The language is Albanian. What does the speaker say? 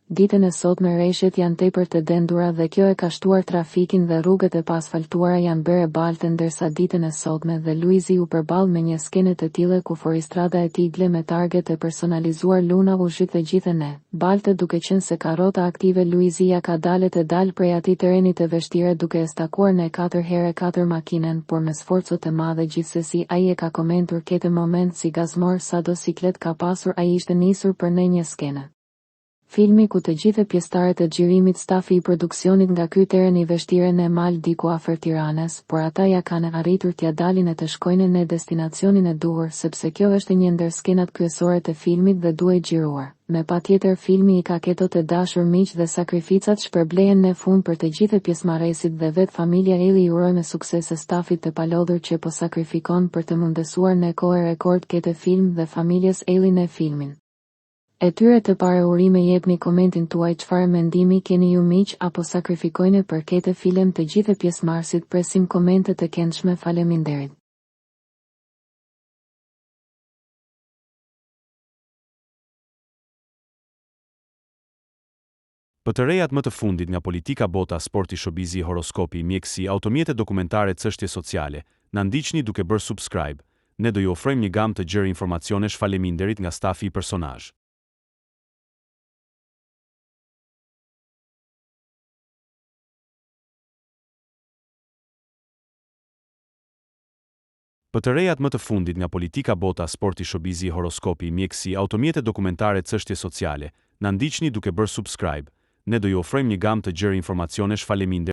Ditën e sotme rreshtet janë tepër të dendura dhe kjo e ka shtuar trafikin dhe rrugët e paasfaltuara janë bërë balte ndërsa ditën e sotme dhe Luizi u përball me një skenë të tillë ku foristrada e tij gle me target e personalizuar Luna u zhyt dhe gjithë ne. Balte duke qenë se ka rrota aktive Luizia ka dalë prej atij terreni të vështirë duke e stakuar në 4x4 makinën, por me sforco të madhe gjithsesi ai e ka komentur këtë moment si gazmor sado siklet ka pasur ai ishte nisur për në një skenë. Filmi ku të gjithë pjesëtarët e xhirimit stafi i produksionit nga ky terren i vështirë në mal diku afër Tiranës, por ata ja kanë arritur t'ja dalin e të shkojnë në destinacionin e duhur sepse kjo është një ndër skenat kryesore të filmit dhe duhet xhiruar. Me patjetër filmi i ka keto të dashur miq dhe sakrificat shpërblehen në fund për të gjithë pjesëmarrësit dhe vetë familja Eli i uroj me suksese stafit të palodhur që po sakrifikon për të mundësuar në kohë rekord këtë film dhe familjes Eli në filmin. E tyre të pare urime jepni komentin tuaj çfarë mendimi keni ju miq apo sakrifikojnë për këtë film të gjithë pjesëmarrësit presim komente të këndshme faleminderit. Për të rejat më të fundit nga politika bota sporti shobizi horoskopi mjekësi automjete dokumentare çështje sociale, na ndiqni duke bërë subscribe, ne do ju ofrojmë një gamë të gjerë informacionesh faleminderit nga stafi i personazh. Për të rejat më të fundit nga politika bota sporti shobizi horoskopi mjekësi automjete dokumentare çështje sociale, na ndiqni duke bërë subscribe, ne do ju ofrojmë një gamë të gjerë informacionesh faleminderit.